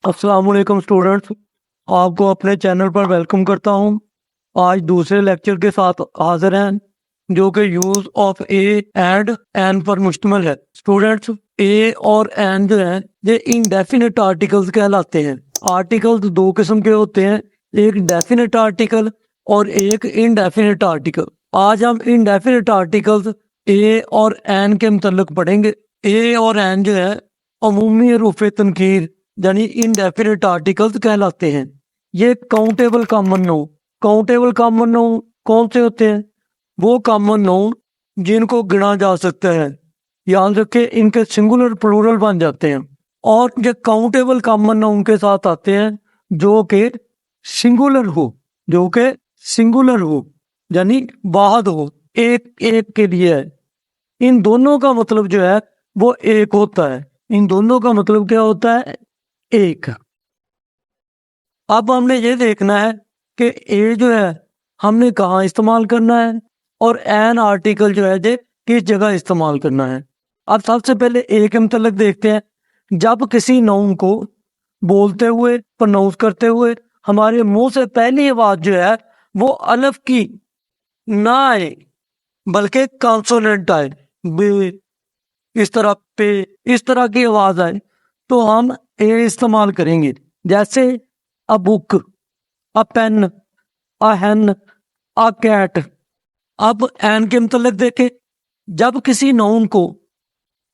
अस्सलाम वालेकुम स्टूडेंट्स, आपको अपने चैनल पर वेलकम करता हूं। आज दूसरे लेक्चर के साथ हाजिर हैं जो कि use of a and an पर मुश्तमिल है। स्टूडेंट्स, ए और एन जो है ये इनडेफिनेट आर्टिकल्स कहलाते हैं। आर्टिकल्स दो किस्म के होते हैं, एक डेफिनेट आर्टिकल और एक इनडेफिनेट आर्टिकल। आज हम इनडेफिनेट आर्टिकल्स ए और एन के मुतल्लिक पढ़ेंगे। ए और एन जो है अमूमी रूफ तनकीर यानी इनडेफिनेट आर्टिकल्स कहलाते हैं। ये countable common noun, countable common noun कौन से होते हैं? वो कॉमन नाउन जिनको गिना जा सकता है। याद रखें, इनके सिंगुलर प्लूरल बन जाते हैं। और ये काउंटेबल कॉमन नाउन के साथ आते हैं जो कि सिंगुलर हो, जो कि सिंगुलर हो यानी वाहद हो, एक एक के लिए है। इन दोनों का मतलब जो है वो एक होता है। इन दोनों का मतलब क्या होता है? एक। अब हमने ये देखना है कि ए जो है हमने कहाँ इस्तेमाल करना है और एन आर्टिकल जो है ये किस जगह इस्तेमाल करना है। अब सबसे पहले ए के मतलब देखते हैं। जब किसी नाउन को बोलते हुए, प्रोनाउंस करते हुए हमारे मुंह से पहली आवाज जो है वो अलिफ की ना आए बल्कि कॉन्सोनेंट आए, बे, इस तरह पे, इस तरह की आवाज आए तो हम ए इस्तेमाल करेंगे। जैसे a book, a pen, a hen, a cat. अब एन के मतलब देखे, जब किसी नाउन को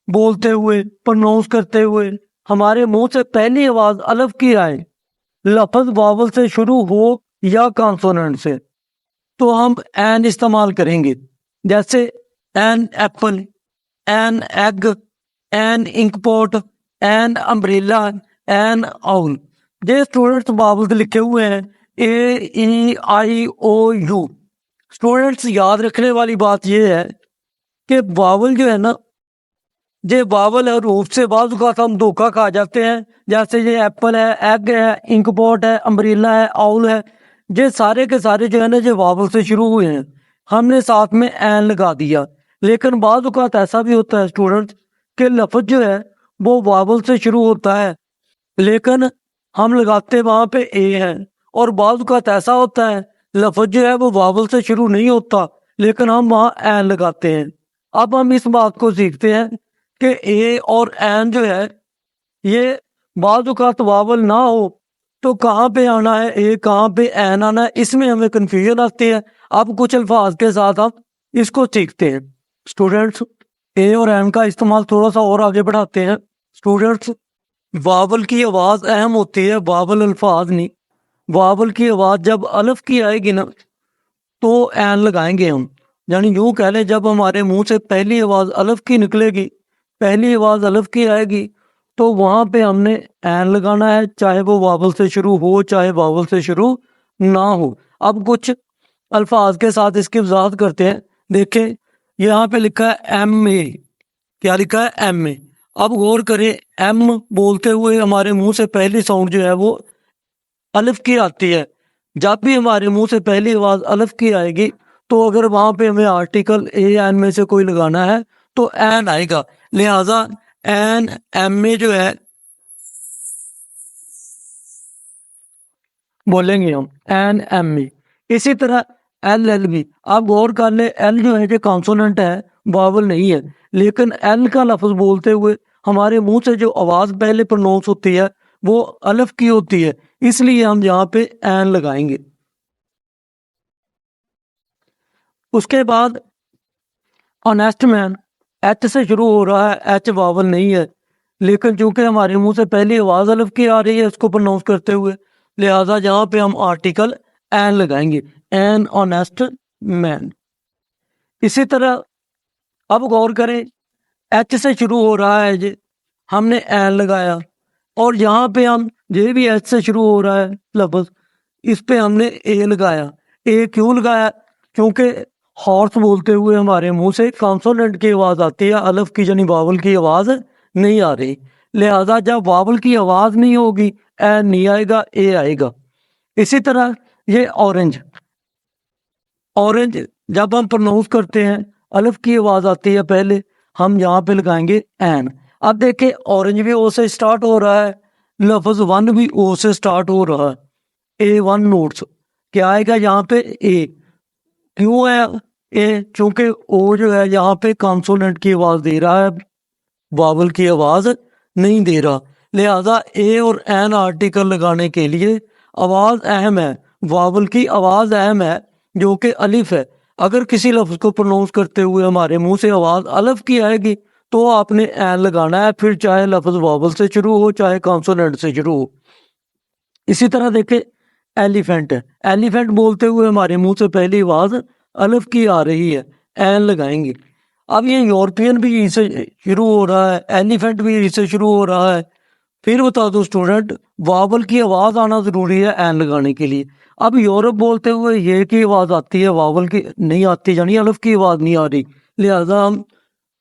बोलते हुए, प्रोनाउंस करते हुए हमारे मुंह से पहली आवाज अलिफ की आए, लफ्ज वावल से शुरू हो या कॉन्सोनेंट से, तो हम एन इस्तेमाल करेंगे। जैसे an apple, an egg, an inkpot, an umbrella, an owl. ये स्टूडेंट्स वावल्स लिखे हुए हैं, ए ई आई ओ यू। स्टूडेंट्स याद रखने वाली बात यह है कि वावल जो है ना, ये वावल और रूफ से बाज़ औक़ात हम धोखा खा जाते हैं। जैसे ये एप्पल है, एग है, इंकपॉट है, अम्ब्रेला है, आउल है, ये सारे के सारे जो है ना ये वावल से शुरू हुए हैं, हमने साथ में एन लगा दिया। लेकिन बाज़ औक़ात ऐसा भी होता है स्टूडेंट्स कि लफ्ज़ जो है वो वावल से शुरू होता है लेकिन हम लगाते वहां पे ए हैं। और बाज़ औक़ात ऐसा होता है लफ्ज़ जो है वो वावल से शुरू नहीं होता लेकिन हम वहाँ एन लगाते हैं। अब हम इस बात को सीखते हैं कि ए और एन जो है ये बाज़ औक़ात वावल ना हो तो कहाँ पे आना है ए, कहाँ पे एन आना है, इसमें हमें कन्फ्यूजन आती है। अब कुछ अल्फाज के साथ हम इसको सीखते हैं। स्टूडेंट्स, ए और एन का इस्तेमाल थोड़ा सा और आगे बढ़ाते हैं। स्टूडेंट्स, वावल की आवाज अहम होती है, वावल अल्फाज नहीं। वावल की आवाज जब अलिफ की आएगी ना तो एन लगाएंगे हम। यानी यूं कह लें, जब हमारे मुंह से पहली आवाज अलिफ की निकलेगी, पहली आवाज अलिफ की आएगी तो वहां पे हमने एन लगाना है, चाहे वो वावल से शुरू हो चाहे वावल से शुरू ना हो। अब कुछ अल्फाज के साथ इसकी वजाहत करते हैं। देखें, यहाँ पे लिखा है एम ए। क्या लिखा है? M A. अब गौर करें, एम बोलते हुए हमारे मुंह से पहली साउंड जो है वो अलिफ की आती है। जब भी हमारे मुंह से पहली आवाज अलिफ की आएगी तो अगर वहां पे हमें आर्टिकल ए एन में से कोई लगाना है तो एन आएगा। लिहाजा एन एम ए जो है बोलेंगे हम एन एम ए। इसी तरह एल एल भी। आप गौर कर ले, एल जो है जो कॉन्सोनेंट है, वावल नहीं है, लेकिन एल का लफ्ज बोलते हुए हमारे मुंह से जो आवाज पहले प्रोनाउंस होती है वो अलिफ की होती है, इसलिए हम यहाँ पे एन लगाएंगे। उसके बाद ऑनेस्ट मैन, एच से शुरू हो रहा है, एच वावल नहीं है, लेकिन चूंकि हमारे मुंह से पहली आवाज अलिफ की आ रही है इसको प्रोनाउंस करते हुए, लिहाजा यहाँ पे हम आर्टिकल एन लगाएंगे, एन ऑनेस्ट मैन। इसी तरह अब गौर करें, एच से शुरू हो रहा है ये, हमने एन लगाया, और यहाँ पे हम ये भी एच से शुरू हो रहा है लफ्ज, इस पे हमने ए लगाया। ए क्यों लगाया? क्योंकि हॉर्स बोलते हुए हमारे मुंह से कॉन्सोनेंट की आवाज आती है, अलिफ की यानी वावल की आवाज नहीं आ रही। लिहाजा जब वावल की आवाज नहीं होगी एन नहीं आएगा, ए आएगा। इसी तरह ये ऑरेंज, ऑरेंज जब हम प्रोनाउंस करते हैं अलिफ की आवाज आती है पहले, हम यहाँ पे लगाएंगे एन। अब देखें, ऑरेंज भी ओ से स्टार्ट हो रहा है लफ्ज वन भी ओ से स्टार्ट हो रहा है। ए वन नोट्स क्या आएगा यहाँ पे ए, क्यों है ए? चूंकि ओ जो है यहाँ पे कॉन्सोनेंट की आवाज दे रहा है, वावल की आवाज नहीं दे रहा, लिहाजा ए और एन आर्टिकल लगाने के लिए आवाज अहम है, वावल की आवाज अहम है जो कि अलिफ है। अगर किसी लफ्ज को प्रोनाउंस करते हुए हमारे मुंह से आवाज अलिफ की आएगी तो आपने एन लगाना है, फिर चाहे लफ्ज वावल से शुरू हो चाहे कॉन्सोनेंट से शुरू हो। इसी तरह देखे एलिफेंट है, एलिफेंट बोलते हुए हमारे मुंह से पहली आवाज अलिफ की आ रही है, एन लगाएंगे। अब ये यूरोपियन भी इससे शुरू हो रहा है, एलिफेंट भी इससे शुरू हो रहा है। फिर बता दो स्टूडेंट, वावल की आवाज आना जरूरी है एन लगाने के लिए। अब यूरोप बोलते हुए ये की आवाज आती है, वावल की नहीं आती, यानी अलिफ की आवाज नहीं आ रही, लिहाजा हम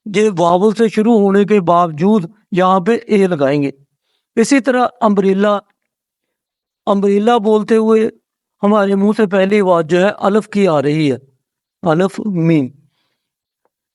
ये वावल से शुरू होने के बावजूद यहाँ पे ए लगाएंगे। इसी तरह अम्ब्रेला, अम्ब्रेला बोलते हुए हमारे मुंह से पहली आवाज जो है अलिफ की आ रही है, अलिफ मीम।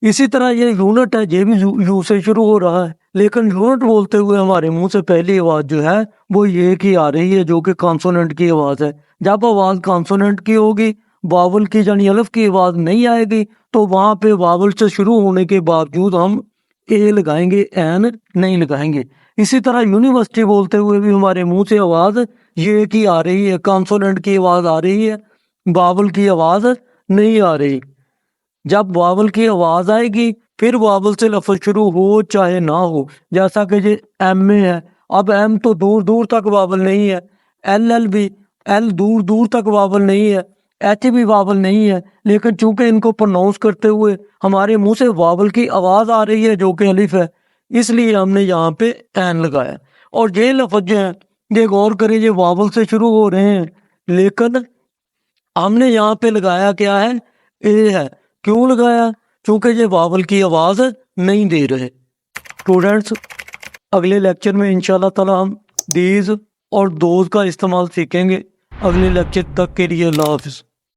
इसी तरह ये यूनिट है, ये भी यू से शुरू हो रहा है, लेकिन यूनिट बोलते हुए हमारे मुंह से पहली आवाज जो है वो ये की आ रही है जो कि कॉन्सोनेंट की आवाज है। जब आवाज कॉन्सोनेंट की होगी, वावल की यानी अलिफ की आवाज नहीं आएगी, तो वहां पे वावल से शुरू होने के बावजूद हम ए लगाएंगे, एन नहीं लगाएंगे। इसी तरह यूनिवर्सिटी बोलते हुए भी हमारे मुंह से आवाज ये की आ रही है, कॉन्सोनेंट की आवाज आ रही है, वावल की आवाज नहीं आ रही। जब वावल की आवाज आएगी फिर वावल से लफ्ज शुरू हो चाहे ना हो, जैसा कि ये एम में है। अब एम तो दूर दूर तक वावल नहीं है, एल भी, एल दूर दूर तक वावल नहीं है, एच भी वावल नहीं है, लेकिन चूंकि इनको प्रोनाउंस करते हुए हमारे मुंह से वावल की आवाज आ रही है जो कि अलिफ है, इसलिए हमने यहाँ पे एन लगाया। और ये लफ्ज जो हैं ये गौर करें, ये वावल से शुरू हो रहे हैं, लेकिन हमने यहाँ पे लगाया क्या है, ए है। क्यों लगाया? क्योंकि ये वावल की आवाज नहीं दे रहे। स्टूडेंट्स, अगले लेक्चर में इंशाल्लाह ताला हम दीज और दोज का इस्तेमाल सीखेंगे। अगले लेक्चर तक के लिए अल्लाह हाफिज़।